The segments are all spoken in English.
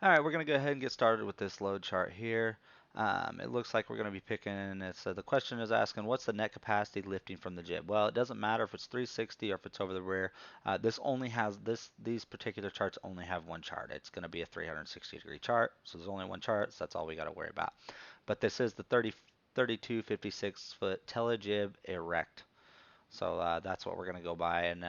All right, we're going to go ahead and get started with this load chart here. It looks like we're going to be picking, the question is asking, what's the net capacity lifting from the jib? Well, it doesn't matter if it's 360 or if it's over the rear. This only has these particular charts only have one chart. It's going to be a 360-degree chart, so there's only one chart, so that's all we got to worry about. But this is the 32 56-foot telejib erect. So that's what we're going to go by. And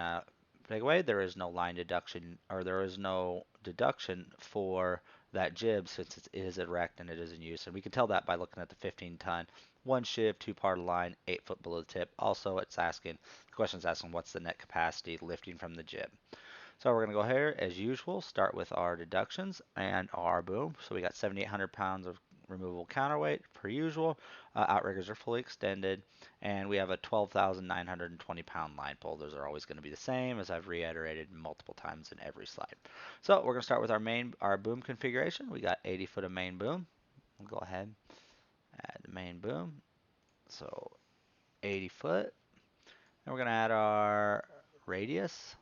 take away, there is no line deduction, or there is no deduction for that jib since it is erect and it is in use. And we can tell that by looking at the 15-ton, one shiv, two-part line, 8 foot below the tip. Also, the question is asking what's the net capacity lifting from the jib. So we're going to go here, as usual, start with our deductions and our boom. So we got 7,800 pounds of removable counterweight per usual. Outriggers are fully extended, and we have a 12,920 pound line pull. Those are always going to be the same, as I've reiterated multiple times in every slide. So we're going to start with our boom configuration. We got 80 foot of main boom. We'll go ahead, add the main boom. So 80 foot. And we're going to add our radius.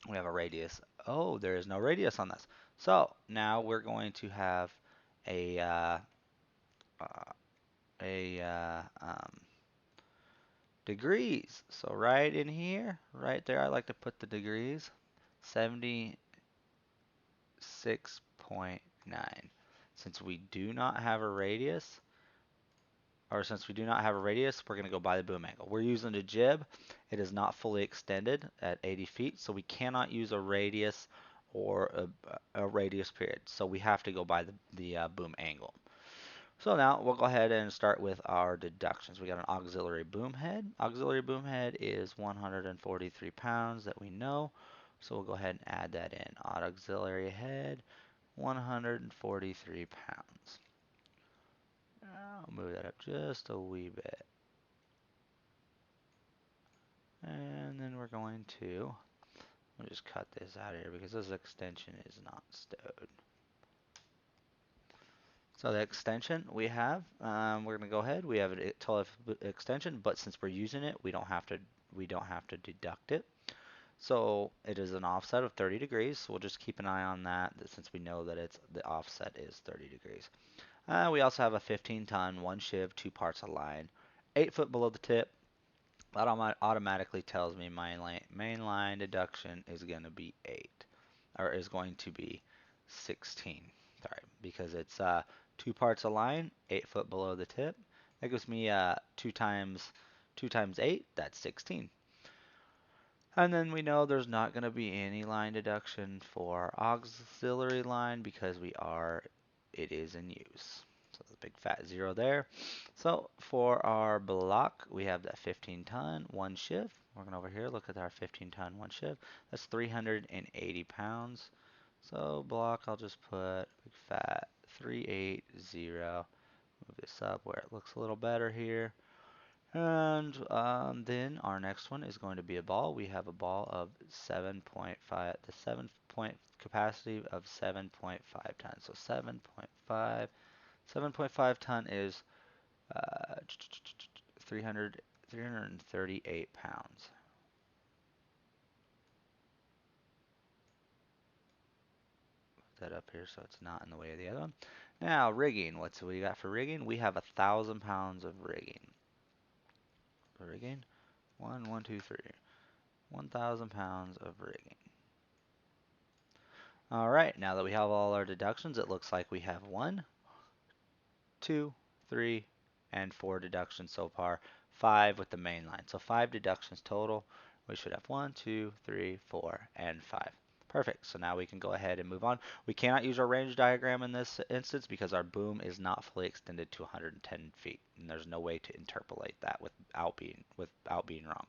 We have a radius. Oh, there is no radius on this. So now we're going to have a uh, a degrees. So right in here, right there, I like to put the degrees. 76.9. Since we do not have a radius, since we do not have a radius, we're going to go by the boom angle. We're using a jib. It is not fully extended at 80 feet, so we cannot use a radius or a radius period. So we have to go by the boom angle. So now we'll go ahead and start with our deductions. We got an auxiliary boom head. Auxiliary boom head is 143 pounds that we know. So we'll go ahead and add that in. Auxiliary head, 143 pounds. I'll move that up just a wee bit. And then we're going to, let me just cut this out of here because this extension is not stowed. So the extension we're going to go ahead. We have a total extension, but since we're using it, we don't have to deduct it. So it is an offset of 30 degrees. So we'll just keep an eye on that since we know that the offset is 30 degrees. We also have a 15-ton, one shiv, two parts of line, 8 foot below the tip. That automatically tells me my main line deduction is going to be 8, or is going to be 16. Sorry, because it's two parts of line, 8 foot below the tip. That gives me 2 times 8. That's 16. And then we know there's not going to be any line deduction for auxiliary line because it is in use. So the big fat 0 there. So for our block, we have that 15-ton, one shiv. We're going over here, look at our 15-ton, one shiv. That's 380 pounds. So block, I'll just put big fat 380. Move this up where it looks a little better here. And then our next one is going to be a ball. We have a ball of 7.5, the 7 point capacity of 7.5 tons. So 7.5 ton is uh, 338 pounds. Put that up here so it's not in the way of the other one. Now rigging, what's we got for rigging? We have 1,000 pounds of rigging. Rigging, 1, 2, 3. 1,000 pounds of rigging. All right, now that we have all our deductions, it looks like we have 1, 2, 3, and 4 deductions so far. 5 with the main line. So 5 deductions total. We should have 1, 2, 3, 4, and 5. Perfect. So now we can go ahead and move on. We cannot use our range diagram in this instance because our boom is not fully extended to 110 feet, and there's no way to interpolate that without being wrong.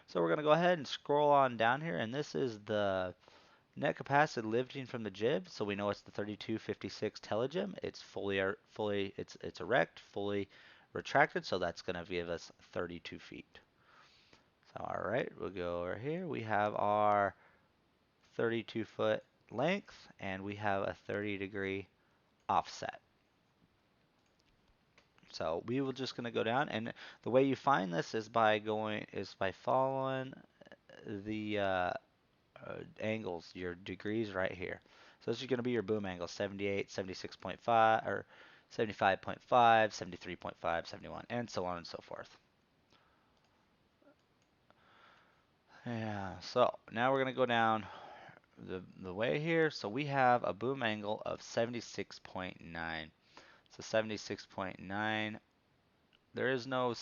So we're going to go ahead and scroll on down here, and this is the net capacity lifting from the jib, so we know it's the 3256 telejib. It's it's erect, fully retracted, so that's going to give us 32 feet. So all right, we'll go over here. We have our 32-foot length, and we have a 30-degree offset. So we will just going to go down, and the way you find this is by following the angles, your degrees right here. So this is going to be your boom angle, 78, 76.5, or 75.5, 73.5, 71, and so on and so forth. Yeah, so now we're going to go down the way here. So we have a boom angle of 76.9. So 76.9. There's a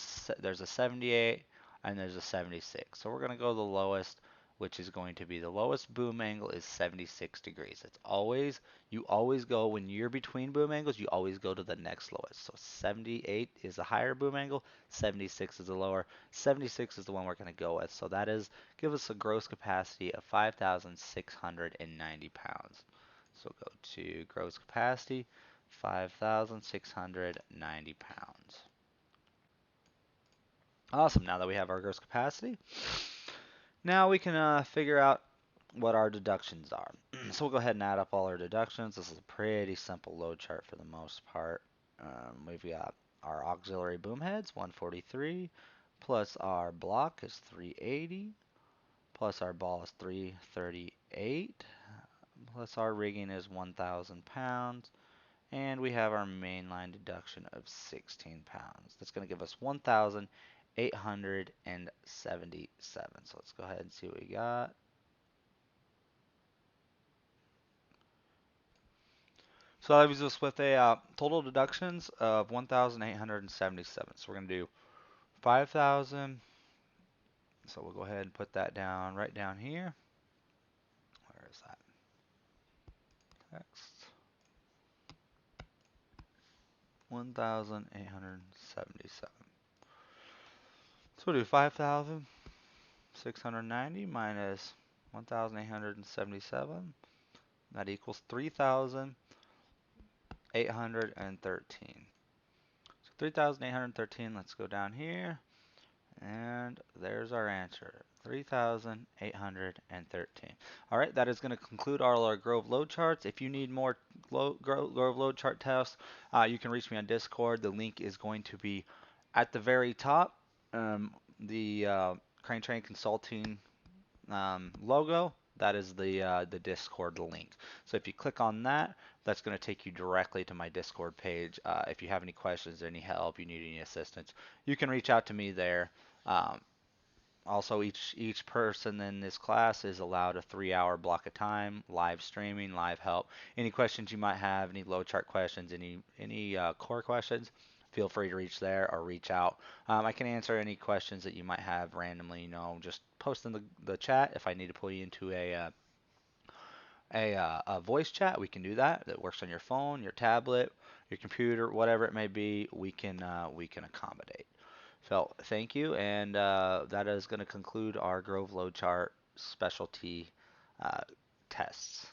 78 and there's a 76. So we're going to go the lowest, which is going to be the lowest boom angle is 76 degrees. You always go, when you're between boom angles, you always go to the next lowest. So 78 is a higher boom angle, 76 is a lower, 76 is the one we're going to go with. So give us a gross capacity of 5,690 pounds. So go to gross capacity, 5,690 pounds. Awesome. Now that we have our gross capacity, now we can figure out what our deductions are. So we'll go ahead and add up all our deductions. This is a pretty simple load chart for the most part. We've got our auxiliary boom heads, 143, plus our block is 380, plus our ball is 338, plus our rigging is 1,000 pounds, and we have our mainline deduction of 16 pounds. That's going to give us 1,877. So let's go ahead and see what we got. So that leaves us with a total deductions of 1,877. So we're going to do 5,000. So we'll go ahead and put that down right down here. Where is that? Text. 1,877. So we'll do 5,690 minus 1,877. That equals 3,813. So 3,813, let's go down here. And there's our answer, 3,813. All right, that is going to conclude all our Grove load charts. If you need more Grove load chart tests, you can reach me on Discord. The link is going to be at the very top. The Crane Train Consulting logo, that is the Discord link. So if you click on that, that's going to take you directly to my Discord page. If you have any questions, any help, you need any assistance, you can reach out to me there. Um, Also, each person in this class is allowed a 3-hour block of time, live streaming, live help. Any questions you might have, any low chart questions, any core questions, feel free to reach there or reach out. I can answer any questions that you might have randomly. Just post in the chat. If I need to pull you into a voice chat, we can do that. That works on your phone, your tablet, your computer, whatever it may be. We can accommodate. So thank you, and that is going to conclude our Grove load chart specialty uh, tests.